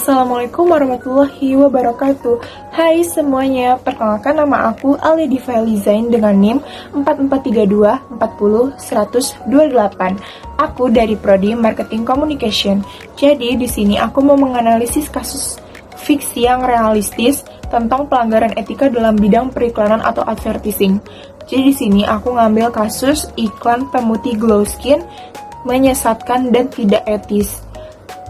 Assalamualaikum warahmatullahi wabarakatuh. Hai semuanya, perkenalkan nama aku Ali Diva Lizain dengan NIM 4432 40 128. Aku dari Prodi Marketing Communication. Jadi di sini aku mau menganalisis kasus fiksi yang realistis tentang pelanggaran etika dalam bidang periklanan atau advertising. Jadi di sini aku ngambil kasus iklan pemutih glow skin menyesatkan dan tidak etis.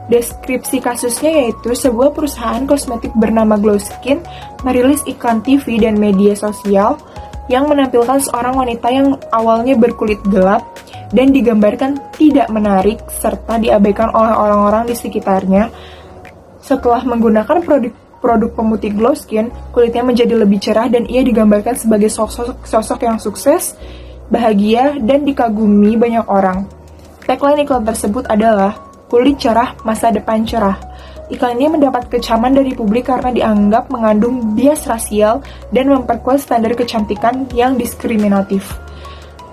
Deskripsi kasusnya yaitu sebuah perusahaan kosmetik bernama Glow Skin merilis iklan TV dan media sosial yang menampilkan seorang wanita yang awalnya berkulit gelap dan digambarkan tidak menarik serta diabaikan oleh orang-orang di sekitarnya. Setelah menggunakan produk pemutih Glow Skin, kulitnya menjadi lebih cerah dan ia digambarkan sebagai sosok yang sukses, bahagia, dan dikagumi banyak orang. Tagline iklan tersebut adalah kulit cerah, masa depan cerah. Iklan ini mendapat kecaman dari publik karena dianggap mengandung bias rasial dan memperkuat standar kecantikan yang diskriminatif.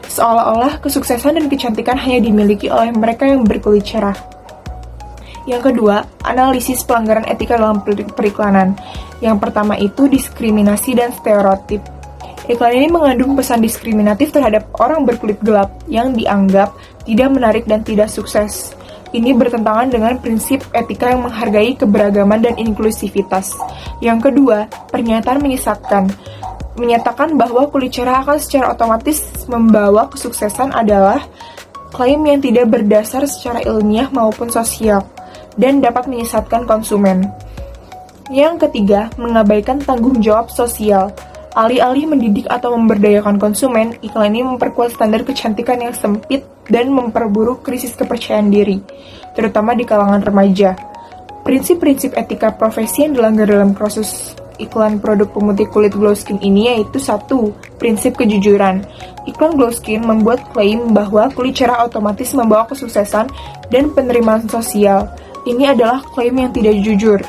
Seolah-olah kesuksesan dan kecantikan hanya dimiliki oleh mereka yang berkulit cerah. Yang kedua, analisis pelanggaran etika dalam periklanan. Yang pertama itu diskriminasi dan stereotip. Iklan ini mengandung pesan diskriminatif terhadap orang berkulit gelap yang dianggap tidak menarik dan tidak sukses. Ini bertentangan dengan prinsip etika yang menghargai keberagaman dan inklusivitas. Yang kedua, pernyataan menyesatkan. Menyatakan bahwa kulit cerah akan secara otomatis membawa kesuksesan adalah klaim yang tidak berdasar secara ilmiah maupun sosial dan dapat menyesatkan konsumen. Yang ketiga, mengabaikan tanggung jawab sosial. Alih-alih mendidik atau memberdayakan konsumen, iklan ini memperkuat standar kecantikan yang sempit dan memperburuk krisis kepercayaan diri, terutama di kalangan remaja. Prinsip-prinsip etika profesi yang dilanggar dalam kasus iklan produk pemutih kulit Glow Skin ini yaitu 1. Prinsip kejujuran. Iklan Glow Skin membuat klaim bahwa kulit cerah otomatis membawa kesuksesan dan penerimaan sosial. Ini adalah klaim yang tidak jujur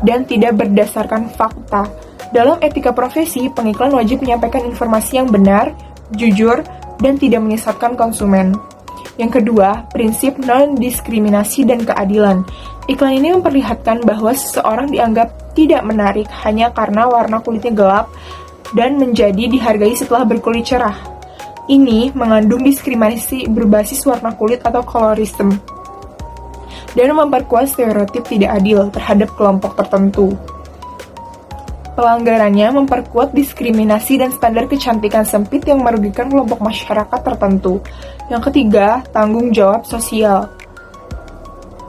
dan tidak berdasarkan fakta. Dalam etika profesi, pengiklan wajib menyampaikan informasi yang benar, jujur, dan tidak menyesatkan konsumen. Yang kedua, prinsip non-diskriminasi dan keadilan. Iklan ini memperlihatkan bahwa seseorang dianggap tidak menarik hanya karena warna kulitnya gelap dan menjadi dihargai setelah berkulit cerah. Ini mengandung diskriminasi berbasis warna kulit atau colorism dan memperkuat stereotip tidak adil terhadap kelompok tertentu. Pelanggarannya memperkuat diskriminasi dan standar kecantikan sempit yang merugikan kelompok masyarakat tertentu. Yang ketiga, tanggung jawab sosial.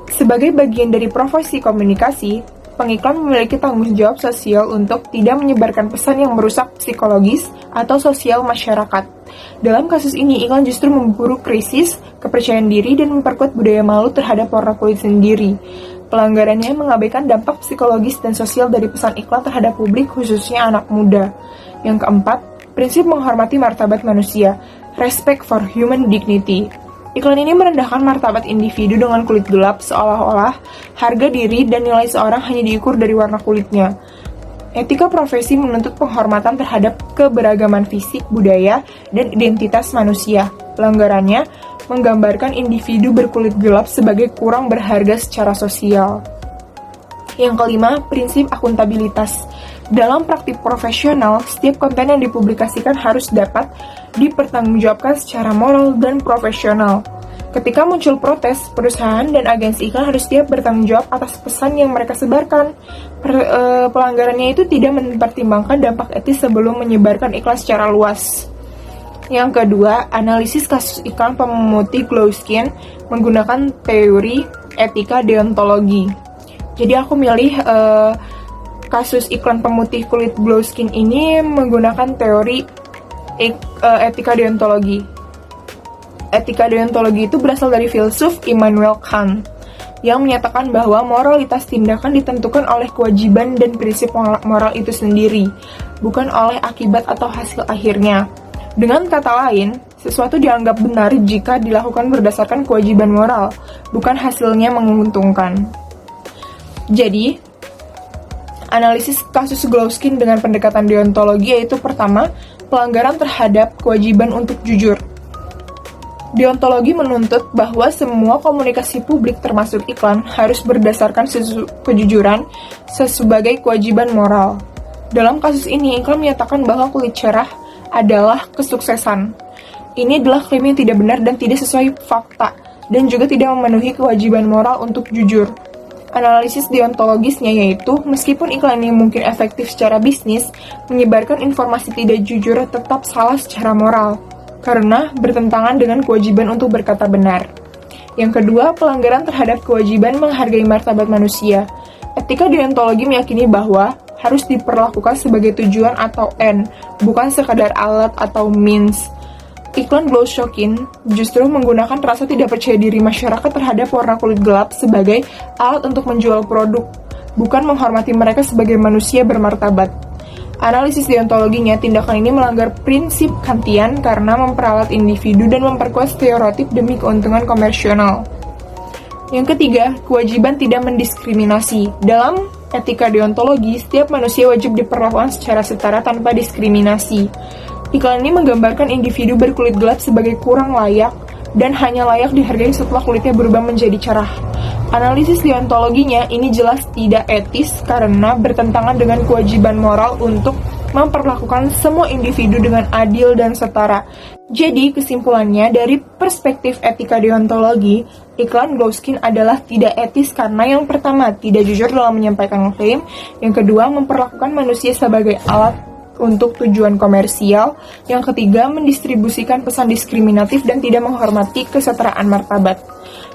Sebagai bagian dari profesi komunikasi, pengiklan memiliki tanggung jawab sosial untuk tidak menyebarkan pesan yang merusak psikologis atau sosial masyarakat. Dalam kasus ini, iklan justru memburuk krisis, kepercayaan diri, dan memperkuat budaya malu terhadap warna kulit sendiri. Pelanggarannya mengabaikan dampak psikologis dan sosial dari pesan iklan terhadap publik, khususnya anak muda. Yang keempat, prinsip menghormati martabat manusia, respect for human dignity. Iklan ini merendahkan martabat individu dengan kulit gelap, seolah-olah harga diri dan nilai seorang hanya diukur dari warna kulitnya. Etika profesi menuntut penghormatan terhadap keberagaman fisik, budaya, dan identitas manusia. Pelanggarannya menggambarkan individu berkulit gelap sebagai kurang berharga secara sosial. Yang kelima, prinsip akuntabilitas. Dalam praktik profesional, setiap konten yang dipublikasikan harus dapat dipertanggungjawabkan secara moral dan profesional. Ketika muncul protes, perusahaan dan agensi iklan harus siap bertanggung jawab atas pesan yang mereka sebarkan. Pelanggarannya itu tidak mempertimbangkan dampak etis sebelum menyebarkan iklan secara luas. Yang kedua, analisis kasus iklan pemutih Glow Skin menggunakan teori etika deontologi. Jadi aku milih kasus iklan pemutih kulit Glow Skin ini menggunakan teori etika deontologi. Etika deontologi itu berasal dari filsuf Immanuel Kant yang menyatakan bahwa moralitas tindakan ditentukan oleh kewajiban dan prinsip moral itu sendiri, bukan oleh akibat atau hasil akhirnya. Dengan kata lain, sesuatu dianggap benar jika dilakukan berdasarkan kewajiban moral, bukan hasilnya menguntungkan. Jadi, analisis kasus Glow Skin dengan pendekatan deontologi yaitu pertama, pelanggaran terhadap kewajiban untuk jujur. Deontologi menuntut bahwa semua komunikasi publik termasuk iklan harus berdasarkan kejujuran sebagai kewajiban moral. Dalam kasus ini, iklan menyatakan bahwa kulit cerah adalah kesuksesan. Ini adalah klaim yang tidak benar dan tidak sesuai fakta, dan juga tidak memenuhi kewajiban moral untuk jujur. Analisis deontologisnya yaitu, meskipun iklan ini mungkin efektif secara bisnis, menyebarkan informasi tidak jujur tetap salah secara moral, karena bertentangan dengan kewajiban untuk berkata benar. Yang kedua, pelanggaran terhadap kewajiban menghargai martabat manusia. Etika deontologi meyakini bahwa harus diperlakukan sebagai tujuan atau end, bukan sekadar alat atau means. Iklan Glow Skin justru menggunakan rasa tidak percaya diri masyarakat terhadap warna kulit gelap sebagai alat untuk menjual produk, bukan menghormati mereka sebagai manusia bermartabat. Analisis deontologinya, tindakan ini melanggar prinsip Kantian karena memperalat individu dan memperkuat stereotip demi keuntungan komersional. Yang ketiga, kewajiban tidak mendiskriminasi. Dalam etika deontologi, setiap manusia wajib diperlakukan secara setara tanpa diskriminasi. Iklan ini menggambarkan individu berkulit gelap sebagai kurang layak dan hanya layak dihargai setelah kulitnya berubah menjadi cerah. Analisis deontologinya ini jelas tidak etis karena bertentangan dengan kewajiban moral untuk memperlakukan semua individu dengan adil dan setara. Jadi, kesimpulannya, dari perspektif etika deontologi, iklan Glow Skin adalah tidak etis karena yang pertama, tidak jujur dalam menyampaikan klaim, yang kedua, memperlakukan manusia sebagai alat untuk tujuan komersial, yang ketiga, mendistribusikan pesan diskriminatif dan tidak menghormati kesetaraan martabat.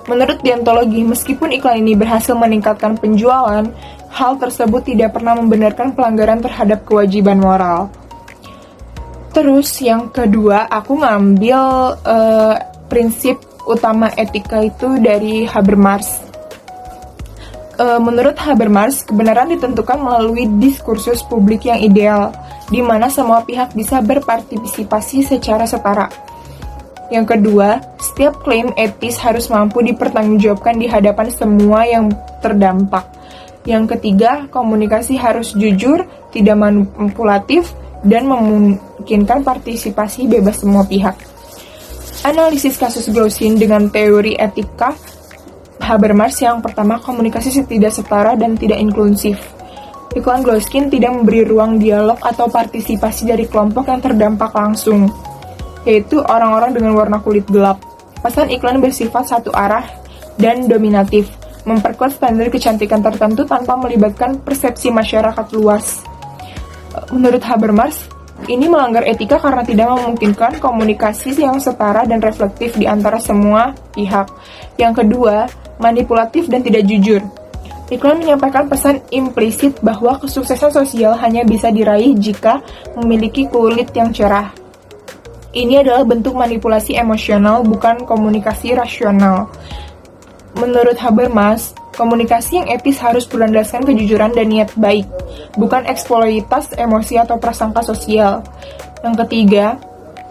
Menurut deontologi, meskipun iklan ini berhasil meningkatkan penjualan, hal tersebut tidak pernah membenarkan pelanggaran terhadap kewajiban moral. Terus yang kedua, aku ngambil prinsip utama etika itu dari Habermas. Menurut Habermas, kebenaran ditentukan melalui diskursus publik yang ideal, di mana semua pihak bisa berpartisipasi secara setara. Yang kedua, setiap klaim etis harus mampu dipertanggungjawabkan di hadapan semua yang terdampak. Yang ketiga, komunikasi harus jujur, tidak manipulatif, dan memungkinkan partisipasi bebas semua pihak. Analisis kasus Glow Skin dengan teori etika Habermas yang pertama, komunikasi tidak setara dan tidak inklusif. Iklan Glow Skin tidak memberi ruang dialog atau partisipasi dari kelompok yang terdampak langsung, yaitu orang-orang dengan warna kulit gelap. Pesan iklan bersifat satu arah dan dominatif, memperkuat standar kecantikan tertentu tanpa melibatkan persepsi masyarakat luas. Menurut Habermas, ini melanggar etika karena tidak memungkinkan komunikasi yang setara dan reflektif di antara semua pihak. Yang kedua, manipulatif dan tidak jujur. Iklan menyampaikan pesan implisit bahwa kesuksesan sosial hanya bisa diraih jika memiliki kulit yang cerah. Ini adalah bentuk manipulasi emosional, bukan komunikasi rasional. Menurut Habermas, komunikasi yang etis harus berlandaskan kejujuran dan niat baik, bukan eksploitas emosi atau prasangka sosial. Yang ketiga,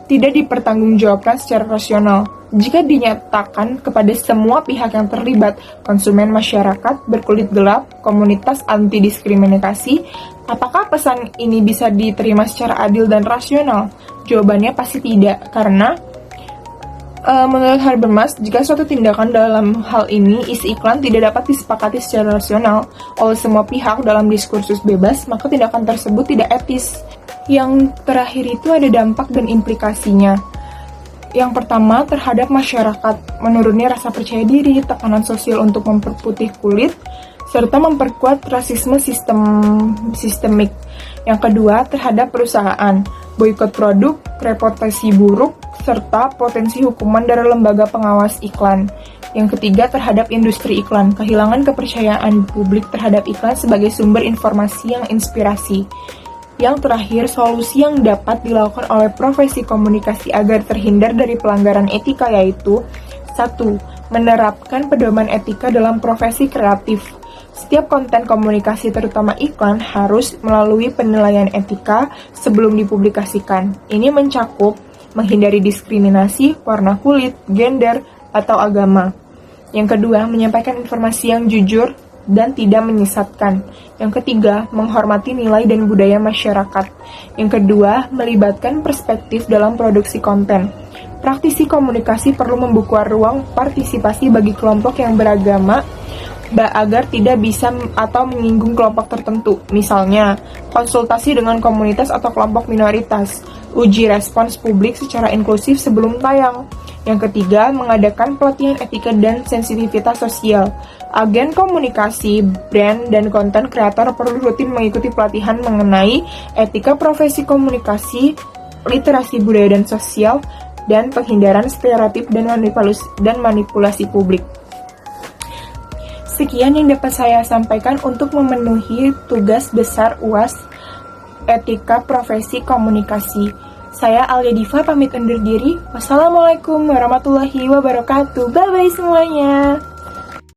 tidak dipertanggungjawabkan secara rasional. Jika dinyatakan kepada semua pihak yang terlibat, konsumen, masyarakat berkulit gelap, komunitas anti-diskriminasi, apakah pesan ini bisa diterima secara adil dan rasional? Jawabannya pasti tidak, karena menurut Habermas, jika suatu tindakan dalam hal ini, isi iklan tidak dapat disepakati secara rasional oleh semua pihak dalam diskursus bebas, maka tindakan tersebut tidak etis. Yang terakhir itu ada dampak dan implikasinya. Yang pertama, terhadap masyarakat, menurunnya rasa percaya diri, tekanan sosial untuk memperputih kulit, serta memperkuat rasisme sistemik. Yang kedua, terhadap perusahaan, boikot produk, reputasi buruk, serta potensi hukuman dari lembaga pengawas iklan. Yang ketiga, terhadap industri iklan, kehilangan kepercayaan publik terhadap iklan sebagai sumber informasi yang inspirasi. Yang terakhir, solusi yang dapat dilakukan oleh profesi komunikasi agar terhindar dari pelanggaran etika yaitu 1. Menerapkan pedoman etika dalam profesi kreatif. Setiap konten komunikasi terutama iklan harus melalui penilaian etika sebelum dipublikasikan. Ini mencakup menghindari diskriminasi, warna kulit, gender, atau agama. Yang kedua, menyampaikan informasi yang jujur dan tidak menyesatkan. Yang ketiga, menghormati nilai dan budaya masyarakat. Yang kedua, melibatkan perspektif dalam produksi konten. Praktisi komunikasi perlu membuka ruang partisipasi bagi kelompok yang beragama agar tidak bisa atau menyinggung kelompok tertentu. Misalnya, konsultasi dengan komunitas atau kelompok minoritas, uji respons publik secara inklusif sebelum tayang. Yang ketiga, mengadakan pelatihan etika dan sensitivitas sosial. Agen komunikasi, brand, dan konten kreator perlu rutin mengikuti pelatihan mengenai etika profesi komunikasi, literasi budaya dan sosial, dan penghindaran stereotip dan manipulasi publik. Sekian yang dapat saya sampaikan untuk memenuhi tugas besar UAS Etika Profesi Komunikasi. Saya Alia Diva pamit undur diri. Wassalamualaikum warahmatullahi wabarakatuh. Bye-bye semuanya.